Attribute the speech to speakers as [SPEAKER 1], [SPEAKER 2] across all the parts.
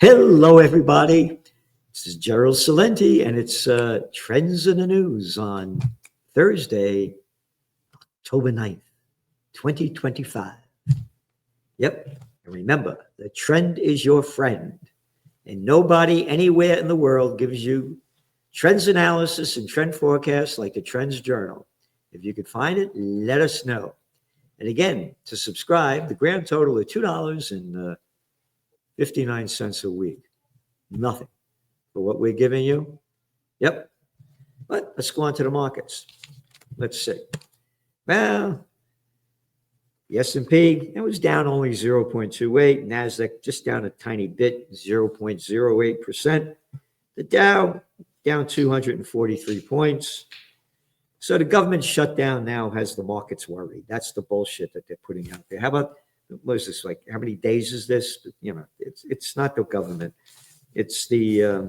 [SPEAKER 1] Hello, everybody. This is Gerald Salenti, and it's Trends in the News on Thursday, October 9th, 2025. Yep. And remember, the trend is your friend, and nobody anywhere in the world gives you trends analysis and trend forecasts like the Trends Journal. If you could find it, let us know. And again, to subscribe, the grand total is $2.59 a week. Nothing for what we're giving you. Yep. But let's go on to the markets. Let's see. Well, the S&P, it was down only 0.28. NASDAQ just down a tiny bit, 0.08%. The Dow down 243 points. So the government shutdown now has the markets worried. That's the bullshit that they're putting out there. How about, what is this, like, how many days is this? You know, it's not the government. It's the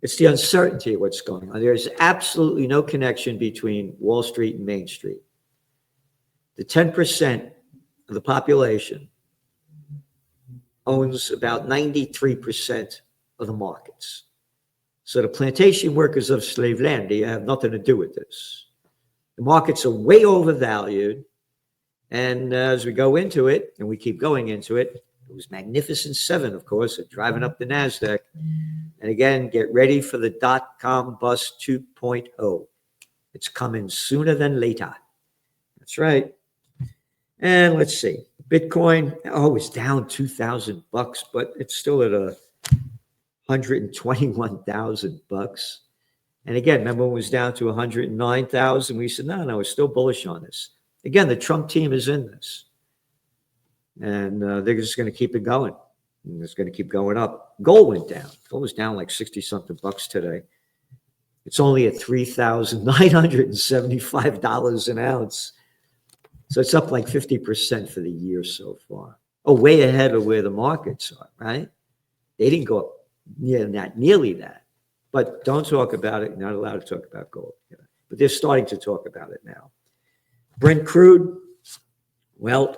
[SPEAKER 1] uncertainty of what's going on. There's absolutely no connection between Wall Street and Main Street. The 10% of the population owns about 93% of the markets. So the plantation workers of Slavelandia have nothing to do with this. The markets are way overvalued. And as we go into it, and we keep going into it, it was Magnificent Seven, of course, driving up the NASDAQ. And again, get ready for the dot-com bust 2.0. It's coming sooner than later. That's right. And let's see. Bitcoin, it's down $2,000, but it's still at $121,000. And again, remember when it was down to 109,000? We said, no, we're still bullish on this. Again, the Trump team is in this. And they're just going to keep it going. And it's going to keep going up. Gold went down. Gold was down like 60-something bucks today. It's only at $3,975 an ounce. So it's up like 50% for the year so far. Way ahead of where the markets are, right? They didn't go up nearly that. But don't talk about it. You're not allowed to talk about gold. But they're starting to talk about it now. Brent crude, well,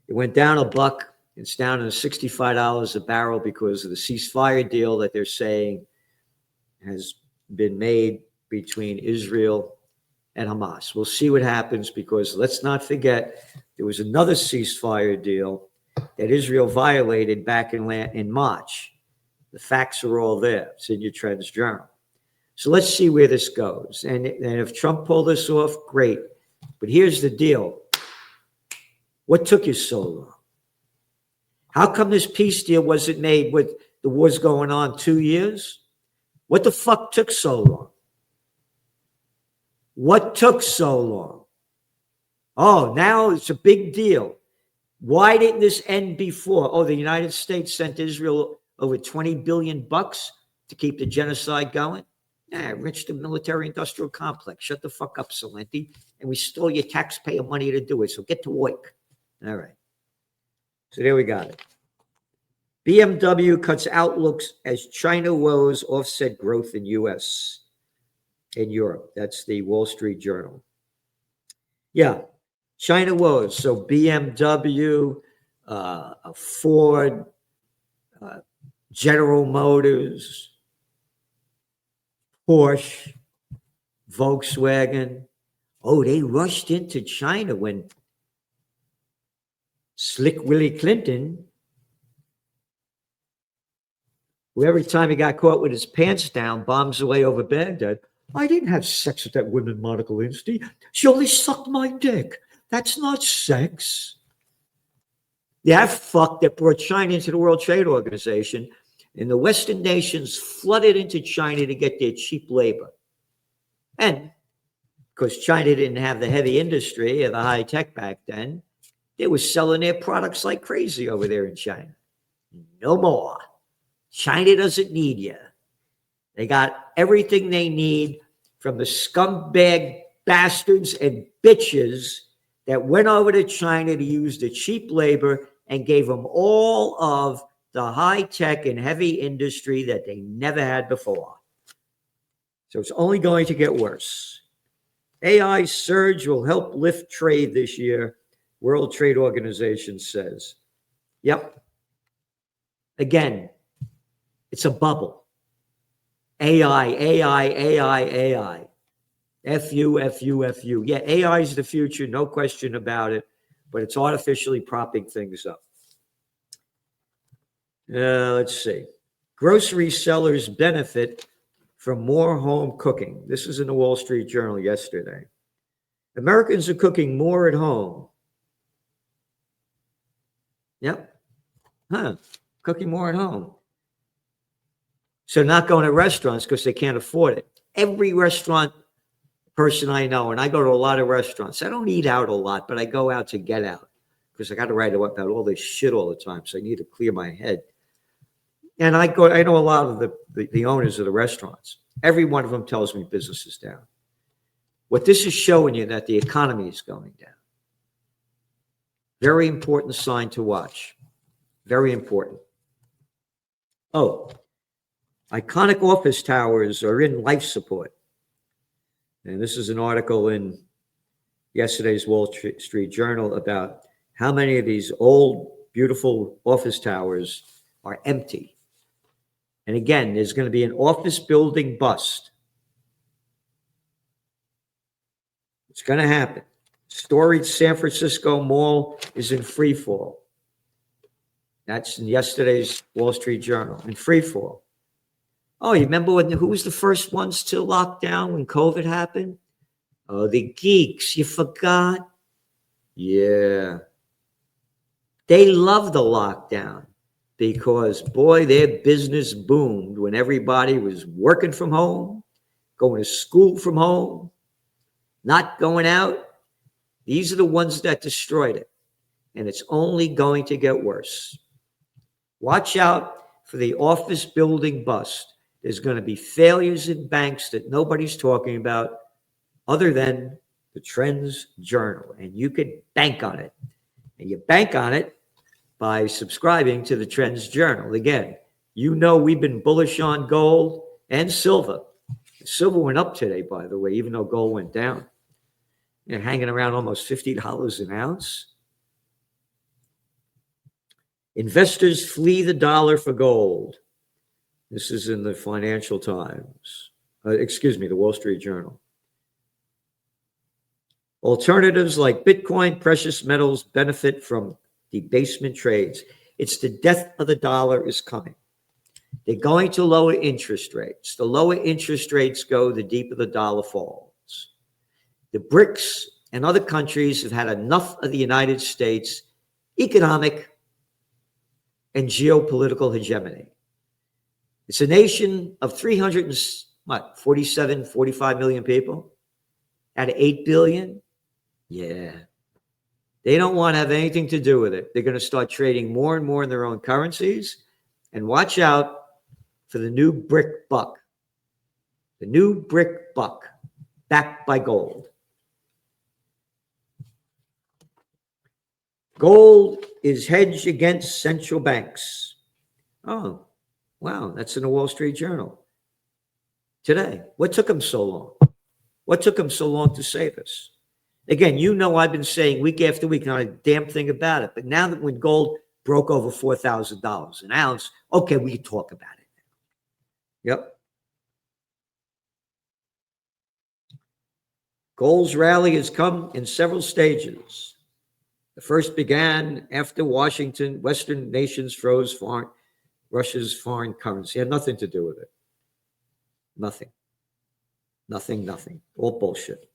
[SPEAKER 1] it went down $1. It's down to $65 a barrel because of the ceasefire deal that they're saying has been made between Israel and Hamas. We'll see what happens because let's not forget there was another ceasefire deal that Israel violated back in March. The facts are all there. It's in your Trends Journal. So let's see where this goes. And if Trump pulled this off, great. But here's the deal. What took you so long? How come this peace deal wasn't made with the wars going on 2 years? What the fuck took so long? What took so long? Now it's a big deal. Why didn't this end before? The United States sent Israel over $20 billion to keep the genocide going. Enrich the military-industrial complex. Shut the fuck up, Salenti. And we stole your taxpayer money to do it, so get to work. All right. So there we got it. BMW cuts outlooks as China woes offset growth in U.S. and Europe. That's the Wall Street Journal. Yeah, China woes. So BMW, Ford, General Motors, Porsche, Volkswagen. They rushed into China when Slick Willie Clinton, who every time he got caught with his pants down, bombs away over Baghdad. I didn't have sex with that woman, Monica Lewinsky. She only sucked my dick. That's not sex. That fuck that brought China into the World Trade Organization, and the Western nations flooded into China to get their cheap labor. And because China didn't have the heavy industry or the high tech back then, they were selling their products like crazy over there in China. No more. China doesn't need you. They got everything they need from the scumbag bastards and bitches that went over to China to use the cheap labor and gave them all of the high tech and heavy industry that they never had before. So it's only going to get worse. AI surge will help lift trade this year, World Trade Organization says. Yep. Again, it's a bubble. AI, AI, AI, AI. FU, FU, FU. Yeah, AI is the future, no question about it, but it's artificially propping things up. Let's see. Grocery sellers benefit from more home cooking. This is in the Wall Street Journal yesterday. Americans are cooking more at home. Yep. Cooking more at home. So not going to restaurants because they can't afford it. Every restaurant person I know, and I go to a lot of restaurants. I don't eat out a lot, but I go out to get out because I got to write about all this shit all the time. So I need to clear my head. And I know a lot of the owners of the restaurants. Every one of them tells me business is down. What this is showing you that the economy is going down. Very important sign to watch. Very important. Oh, iconic office towers are in life support. And this is an article in yesterday's Wall Street Journal about how many of these old, beautiful office towers are empty. And again, there's going to be an office building bust. It's going to happen. Storied San Francisco Mall is in free fall. That's in yesterday's Wall Street Journal, in free fall. Oh, you remember who was the first ones to lock down when COVID happened? Oh, the geeks. You forgot? Yeah. They loved the lockdown because, boy, their business boomed when everybody was working from home, going to school from home, not going out. These are the ones that destroyed it. And it's only going to get worse. Watch out for the office building bust. There's going to be failures in banks that nobody's talking about other than the Trends Journal. And you could bank on it. And you bank on it by subscribing to the Trends Journal. Again, you know we've been bullish on gold and silver. Silver went up today, by the way, even though gold went down. You're hanging around almost $50 an ounce. Investors flee the dollar for gold. This is in the Financial Times. The Wall Street Journal. Alternatives like Bitcoin, precious metals benefit from debasement trades. It's the death of the dollar is coming. They're going to lower interest rates. The lower interest rates go, the deeper the dollar falls. The BRICS and other countries have had enough of the United States economic and geopolitical hegemony. It's a nation of 45 million people out of 8 billion. Yeah. They don't want to have anything to do with it. They're going to start trading more and more in their own currencies. And watch out for the new brick buck. The new brick buck backed by gold. Gold is hedged against central banks. Oh, wow. That's in the Wall Street Journal today. What took them so long? What took them so long to say this? Again, you know I've been saying week after week, not a damn thing about it. But now that when gold broke over $4,000 an ounce, okay, we can talk about it. Yep. Gold's rally has come in several stages. The first began after Western nations froze Russia's foreign currency. It had nothing to do with it. Nothing. All bullshit.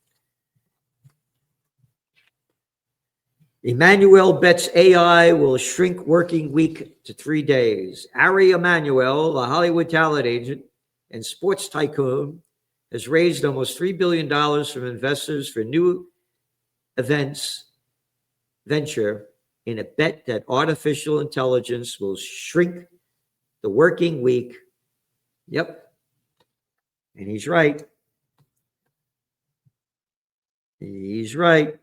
[SPEAKER 1] Emmanuel bets AI will shrink working week to 3 days. Ari Emanuel, the Hollywood talent agent and sports tycoon, has raised almost $3 billion from investors for new venture in a bet that artificial intelligence will shrink the working week. Yep. And he's right. He's right.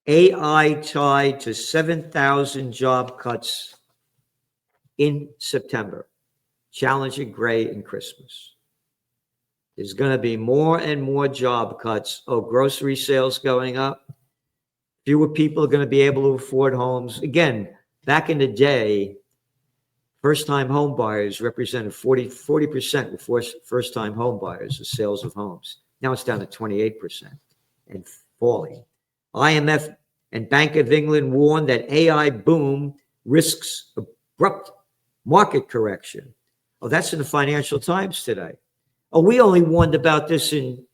[SPEAKER 1] AI tied to 7,000 job cuts in September, challenging Gray and Christmas. There's going to be more and more job cuts. Oh, grocery sales going up. Fewer people are going to be able to afford homes. Again, back in the day, first-time home buyers represented 40% were first-time home buyers, the sales of homes. Now it's down to 28% and falling. IMF and Bank of England warned that AI boom risks abrupt market correction. Oh, that's in the Financial Times today. Oh, we only warned about this in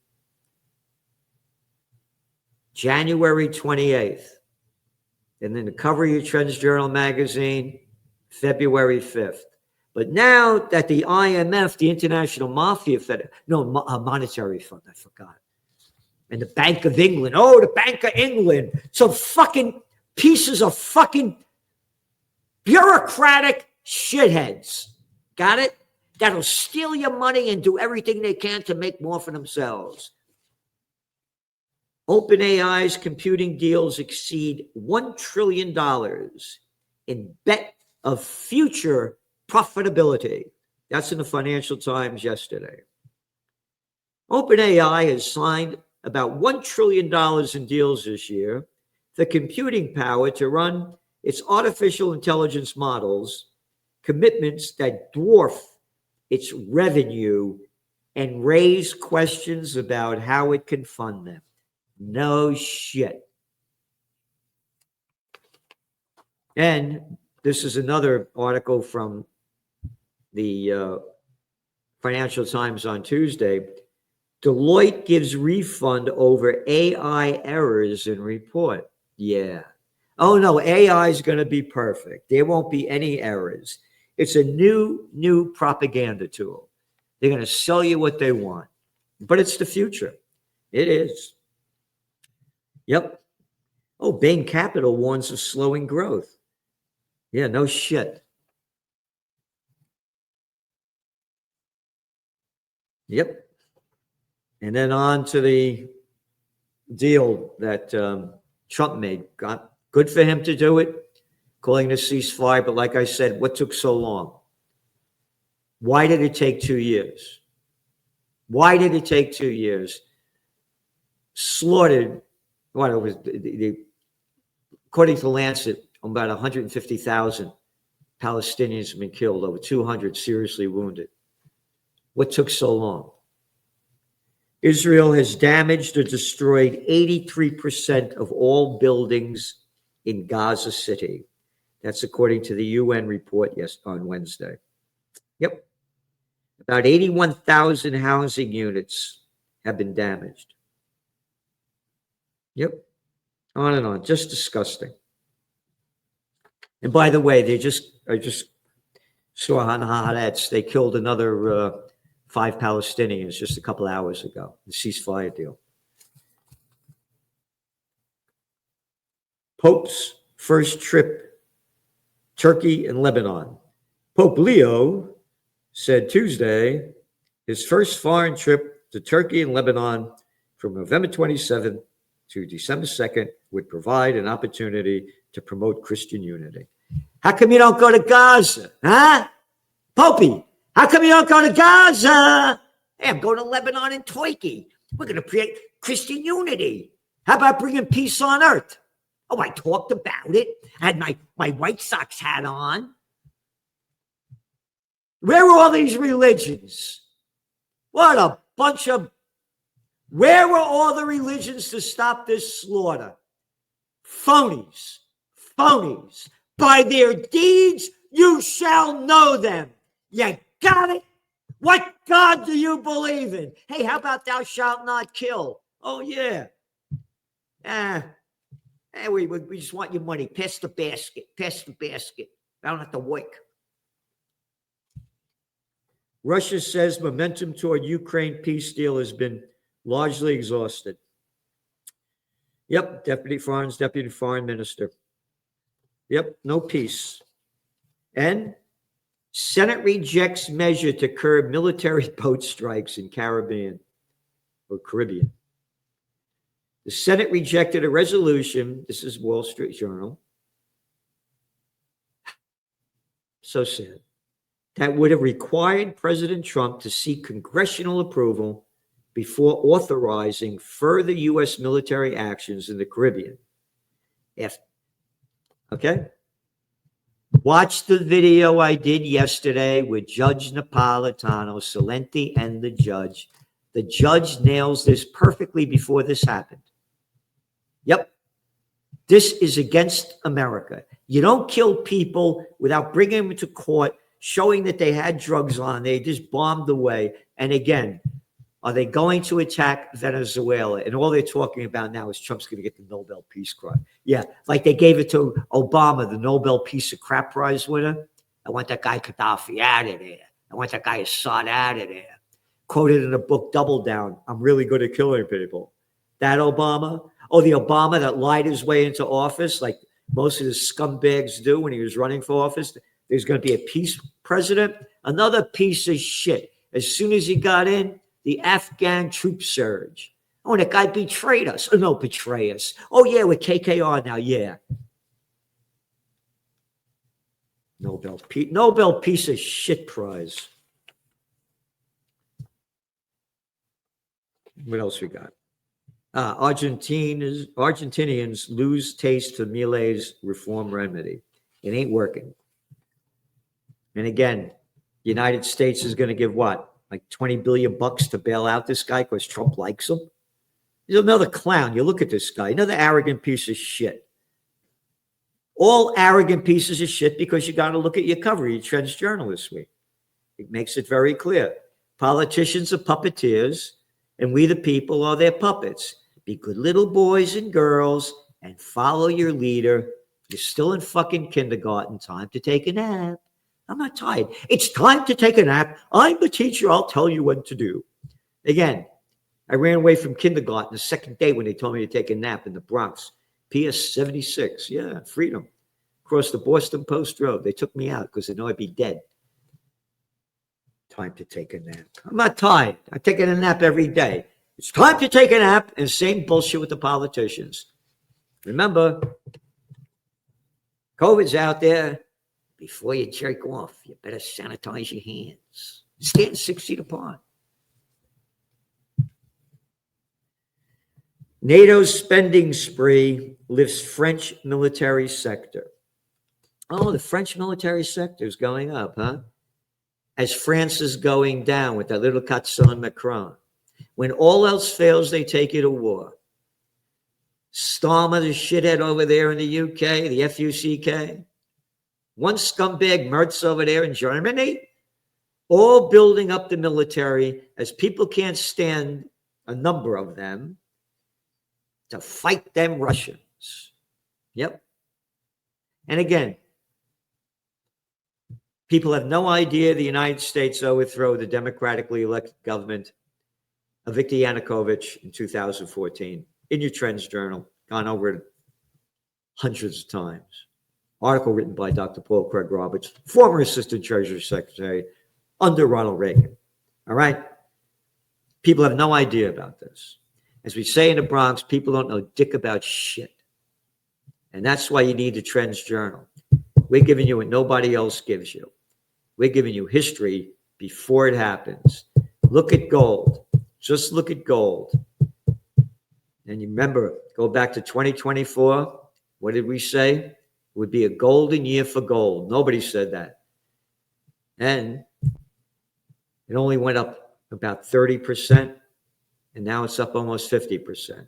[SPEAKER 1] January 28th. And then the cover of your Trends Journal magazine, February 5th. But now that the IMF, the International Monetary Fund, I forgot. And the Bank of England, oh, the Bank of England, some fucking pieces of fucking bureaucratic shitheads. Got it? That'll steal your money and do everything they can to make more for themselves. OpenAI's computing deals exceed $1 trillion in bet of future profitability. That's in the Financial Times yesterday. OpenAI has signed about $1 trillion in deals this year, the computing power to run its artificial intelligence models, commitments that dwarf its revenue and raise questions about how it can fund them. No shit. And this is another article from the Financial Times on Tuesday. Deloitte gives refund over AI errors in report. Yeah. Oh, no, AI is going to be perfect. There won't be any errors. It's a new propaganda tool. They're going to sell you what they want. But it's the future. It is. Yep. Oh, Bain Capital warns of slowing growth. Yeah, no shit. Yep. And then on to the deal that Trump made. Good for him to do it, calling a ceasefire. But like I said, what took so long? Why did it take 2 years? Why did it take 2 years? Slaughtered, what it was, according to Lancet, about 150,000 Palestinians have been killed, over 200 seriously wounded. What took so long? Israel has damaged or destroyed 83% of all buildings in Gaza City. That's according to the UN report on Wednesday. Yep. About 81,000 housing units have been damaged. Yep. On and on. Just disgusting. And by the way, I just saw on Haaretz, they killed another 5 Palestinians just a couple hours ago, the ceasefire deal. Pope's first trip, Turkey and Lebanon. Pope Leo said Tuesday his first foreign trip to Turkey and Lebanon from November 27th to December 2nd would provide an opportunity to promote Christian unity. How come you don't go to Gaza? Huh? Popey, how come you don't go to Gaza? Hey, I'm going to Lebanon and Turkey. We're going to create Christian unity. How about bringing peace on earth? Oh, I talked about it. I had my White Sox hat on. Where are all these religions? What a bunch of... Where were all the religions to stop this slaughter? Phonies. Phonies. By their deeds, you shall know them. You got it? What God do you believe in? Hey, how about thou shalt not kill? Oh, yeah. Hey, we just want your money. Pass the basket. Pass the basket. I don't have to work. Russia says momentum toward Ukraine peace deal has been largely exhausted. Yep, Deputy Foreign Minister. Yep, no peace. And Senate rejects measure to curb military boat strikes in Caribbean. The Senate rejected a resolution, this is Wall Street Journal, so sad, that would have required President Trump to seek congressional approval before authorizing further U.S. military actions in the Caribbean. Okay? Watch the video I did yesterday with Judge Napolitano, Salenti, and the judge. The judge nails this perfectly before this happened. Yep. This is against America. You don't kill people without bringing them to court, showing that they had drugs on. They just bombed away. And again, are they going to attack Venezuela? And all they're talking about now is Trump's going to get the Nobel Peace Prize. Yeah, like they gave it to Obama, the Nobel Peace of Crap Prize winner. I want that guy Gaddafi out of there. I want that guy Assad out of there. Quoted in the book Double Down, I'm really good at killing people. That Obama? Oh, the Obama that lied his way into office like most of the scumbags do when he was running for office. There's going to be a peace president. Another piece of shit. As soon as he got in, the Afghan troop surge. Oh, that guy betrayed us. Oh, no, betray us. Oh, yeah, we're KKR now. Yeah. Nobel Peace of Shit Prize. What else we got? Argentinians lose taste for Milei's reform remedy. It ain't working. And again, the United States is going to give what? Like $20 billion to bail out this guy because Trump likes him? He's another clown. You look at this guy, another arrogant piece of shit. All arrogant pieces of shit because you got to look at your cover, your Trends Journal this week. It makes it very clear. Politicians are puppeteers, and we the people are their puppets. Be good little boys and girls and follow your leader. You're still in fucking kindergarten. Time to take a nap. I'm not tired. It's time to take a nap. I'm the teacher. I'll tell you what to do. Again, I ran away from kindergarten the second day when they told me to take a nap in the Bronx. PS 76. Yeah, freedom. Across the Boston Post Road. They took me out because they know I'd be dead. Time to take a nap. I'm not tired. I'm taking a nap every day. It's time to take a nap, and same bullshit with the politicians. Remember, COVID's out there. Before you jerk off, you better sanitize your hands. Stand 6 feet apart. NATO's spending spree lifts French military sector. Oh, the French military sector is going up, huh? As France is going down with that little Catson Macron. When all else fails, they take you to war. Starmer, the shithead over there in the UK, the FUCK. One scumbag Merz over there in Germany. All building up the military as people can't stand, a number of them, to fight them Russians. Yep. And again, people have no idea the United States overthrew the democratically elected government of Viktor Yanukovych in 2014. In your Trends Journal, gone over it hundreds of times. Article written by Dr. Paul Craig Roberts, former Assistant Treasury Secretary under Ronald Reagan. All right? People have no idea about this. As we say in the Bronx, people don't know dick about shit. And that's why you need the Trends Journal. We're giving you what nobody else gives you. We're giving you history before it happens. Look at gold. Just look at gold. And you remember, go back to 2024. What did we say? It would be a golden year for gold. Nobody said that. And it only went up about 30%. And now it's up almost 50%.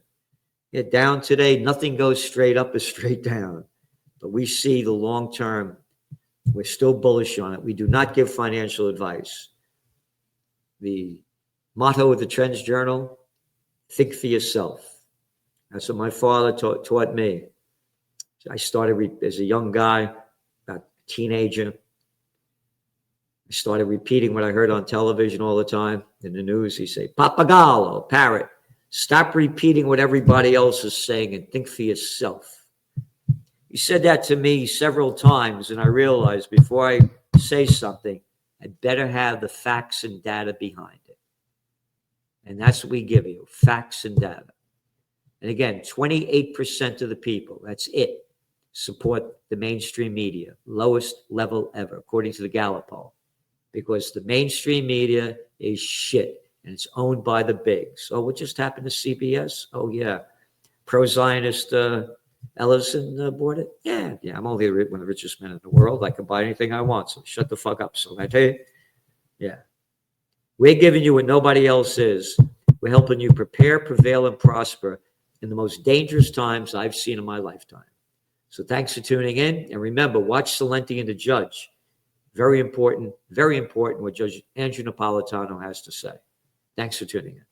[SPEAKER 1] Yeah, down today, nothing goes straight up or straight down. But we see the long term. We're still bullish on it. We do not give financial advice. The motto of the Trends Journal, think for yourself. That's what my father taught me. I started as a young guy, about a teenager. I started repeating what I heard on television all the time. In the news, he'd say, Papagallo, parrot, stop repeating what everybody else is saying and think for yourself. He said that to me several times, and I realized before I say something, I better have the facts and data behind it. And that's what we give you, facts and data. And again, 28% of the people, that's it, support the mainstream media, lowest level ever, according to the Gallup poll, because the mainstream media is shit and it's owned by the bigs. Oh, what just happened to CBS? Oh, yeah. Pro-Zionist Ellison bought it? Yeah, I'm only one of the richest men in the world. I can buy anything I want, so shut the fuck up. So I tell you, yeah. We're giving you what nobody else is. We're helping you prepare, prevail, and prosper in the most dangerous times I've seen in my lifetime. So thanks for tuning in. And remember, watch Celente and the Judge. Very important what Judge Andrew Napolitano has to say. Thanks for tuning in.